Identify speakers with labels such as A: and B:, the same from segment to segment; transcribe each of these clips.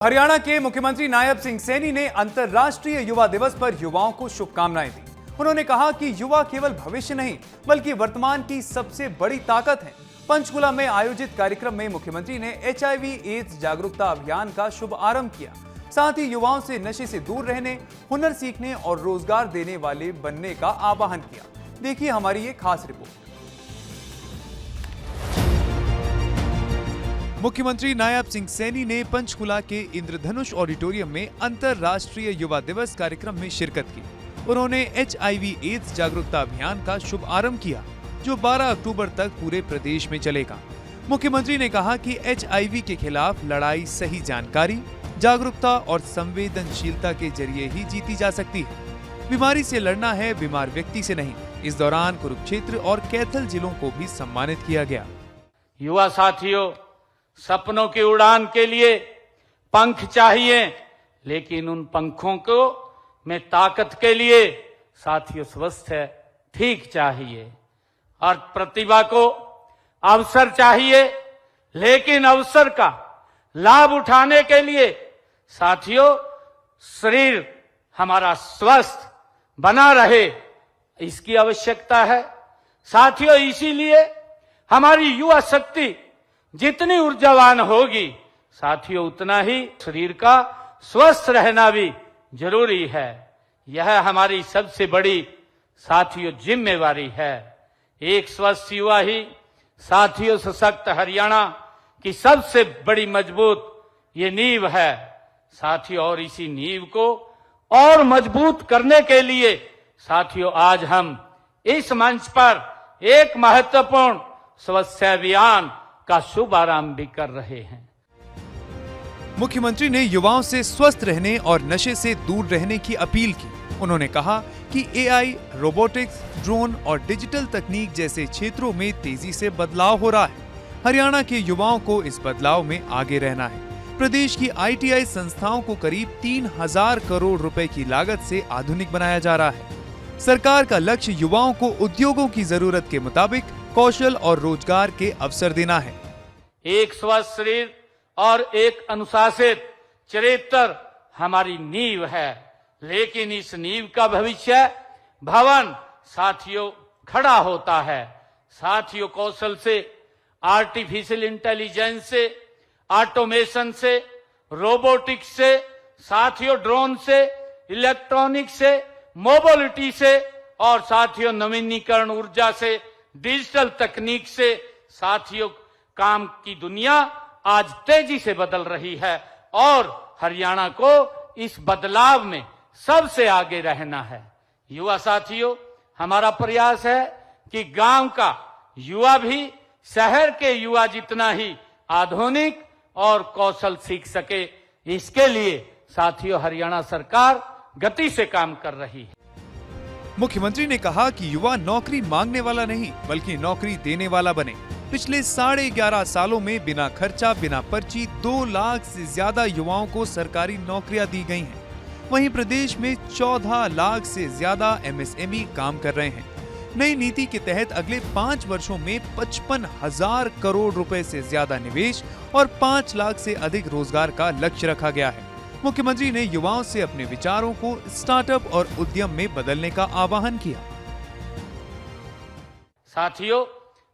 A: हरियाणा के मुख्यमंत्री नायब सिंह सैनी ने अंतर्राष्ट्रीय युवा दिवस पर युवाओं को शुभकामनाएं दी। उन्होंने कहा कि युवा केवल भविष्य नहीं बल्कि वर्तमान की सबसे बड़ी ताकत है। पंचकुला में आयोजित कार्यक्रम में मुख्यमंत्री ने HIV/AIDS जागरूकता अभियान का शुभारंभ किया। साथ ही युवाओं से नशे से दूर रहने, हुनर सीखने और रोजगार देने वाले बनने का आह्वान किया। देखिए हमारी ये खास रिपोर्ट। मुख्यमंत्री नायब सिंह सैनी ने पंचकुला के इंद्रधनुष ऑडिटोरियम में अंतर्राष्ट्रीय युवा दिवस कार्यक्रम में शिरकत की। उन्होंने HIV/AIDS जागरूकता अभियान का शुभारंभ किया, जो 12 अक्टूबर तक पूरे प्रदेश में चलेगा। मुख्यमंत्री ने कहा कि HIV के खिलाफ लड़ाई सही जानकारी, जागरूकता और संवेदनशीलता के जरिए ही जीती जा सकती है। बीमारी से लड़ना है, बीमार व्यक्ति से नहीं। इस दौरान कुरुक्षेत्र और कैथल जिलों को भी सम्मानित किया गया।
B: युवा साथियों, सपनों की उड़ान के लिए पंख चाहिए, लेकिन उन पंखों को में ताकत के लिए साथियों स्वस्थ है ठीक चाहिए, और प्रतिभा को अवसर चाहिए, लेकिन अवसर का लाभ उठाने के लिए साथियों शरीर हमारा स्वस्थ बना रहे, इसकी आवश्यकता है। साथियों, इसीलिए हमारी युवा शक्ति जितनी ऊर्जावान होगी साथियों, उतना ही शरीर का स्वस्थ रहना भी जरूरी है। यह हमारी सबसे बड़ी साथियों जिम्मेवारी है। एक स्वस्थ युवा ही साथियों सशक्त हरियाणा की सबसे बड़ी मजबूत ये नींव है साथियों, और इसी नींव को और मजबूत करने के लिए साथियों आज हम इस मंच पर एक महत्वपूर्ण स्वच्छता अभियान का शुभारंभ भी कर रहे हैं।
A: मुख्यमंत्री ने युवाओं से स्वस्थ रहने और नशे से दूर रहने की अपील की। उन्होंने कहा कि AI, रोबोटिक्स, ड्रोन और डिजिटल तकनीक जैसे क्षेत्रों में तेजी से बदलाव हो रहा है। हरियाणा के युवाओं को इस बदलाव में आगे रहना है। प्रदेश की ITI संस्थाओं को करीब 3000 करोड़ रुपए की लागत से आधुनिक बनाया जा रहा है। सरकार का लक्ष्य युवाओं को उद्योगों की जरूरत के मुताबिक कौशल और रोजगार के अवसर देना है।
B: एक स्वस्थ शरीर और एक अनुशासित चरित्र हमारी नींव है, लेकिन इस नींव का भविष्य भवन साथियों खड़ा होता है। साथियों, कौशल से, आर्टिफिशियल इंटेलिजेंस से, ऑटोमेशन से, रोबोटिक्स से, साथियों ड्रोन से, इलेक्ट्रॉनिक से, मोबिलिटी से और साथियों नवीनीकरण ऊर्जा से, डिजिटल तकनीक से साथियों काम की दुनिया आज तेजी से बदल रही है और हरियाणा को इस बदलाव में सबसे आगे रहना है। युवा साथियों, हमारा प्रयास है कि गांव का युवा भी शहर के युवा जितना ही आधुनिक और कौशल सीख सके। इसके लिए साथियों हरियाणा सरकार गति से काम कर रही है।
A: मुख्यमंत्री ने कहा कि युवा नौकरी मांगने वाला नहीं बल्कि नौकरी देने वाला बने। पिछले 11.5 सालों में बिना खर्चा, बिना पर्ची 2 लाख से ज्यादा युवाओं को सरकारी नौकरियां दी गई हैं। वहीं प्रदेश में 14 लाख से ज्यादा MSME काम कर रहे हैं। नई नीति के तहत अगले 5 वर्षों में 55,000 करोड़ रुपए से ज्यादा निवेश और 5 लाख से अधिक रोजगार का लक्ष्य रखा गया है। मुख्यमंत्री ने युवाओं से अपने विचारों को स्टार्टअप और उद्यम में बदलने का आह्वान किया।
B: साथियों,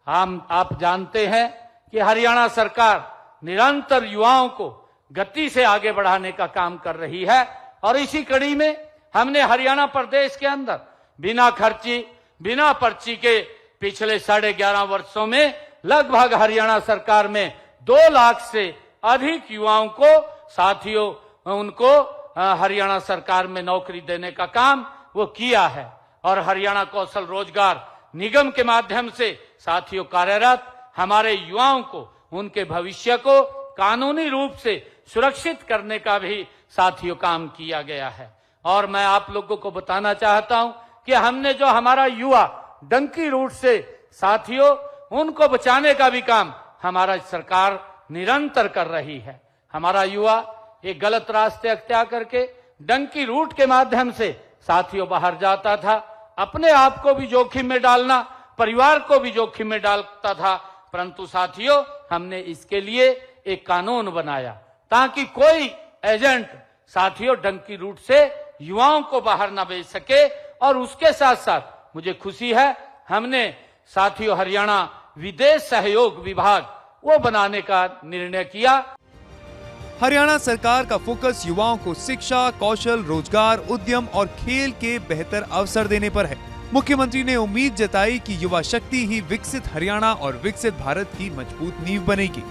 B: आप जानते हैं कि हरियाणा सरकार निरंतर युवाओं को गति से आगे बढ़ाने का काम कर रही है, और इसी कड़ी में हमने हरियाणा प्रदेश के अंदर बिना खर्ची, बिना पर्ची के पिछले 11.5 वर्षों में लगभग हरियाणा सरकार में 2 लाख से अधिक युवाओं को साथियों उनको हरियाणा सरकार में नौकरी देने का काम वो किया है, और हरियाणा कौशल रोजगार निगम के माध्यम से साथियों कार्यरत हमारे युवाओं को उनके भविष्य को कानूनी रूप से सुरक्षित करने का भी साथियों काम किया गया है। और मैं आप लोगों को बताना चाहता हूं कि हमने जो हमारा युवा डंकी रूट से साथियों उनको बचाने का भी काम हमारा सरकार निरंतर कर रही है। हमारा युवा एक गलत रास्ते अख्तियार करके डंकी रूट के माध्यम से साथियों बाहर जाता था, अपने आप को भी जोखिम में डालना, परिवार को भी जोखिम में डालता था, परंतु साथियों हमने इसके लिए एक कानून बनाया ताकि कोई एजेंट साथियों डंकी रूट से युवाओं को बाहर ना भेज सके। और उसके साथ साथ मुझे खुशी है हमने साथियों हरियाणा विदेश सहयोग विभाग वो बनाने का निर्णय किया।
A: हरियाणा सरकार का फोकस युवाओं को शिक्षा, कौशल, रोजगार, उद्यम और खेल के बेहतर अवसर देने पर है। मुख्यमंत्री ने उम्मीद जताई कि युवा शक्ति ही विकसित हरियाणा और विकसित भारत की मजबूत नींव बनेगी।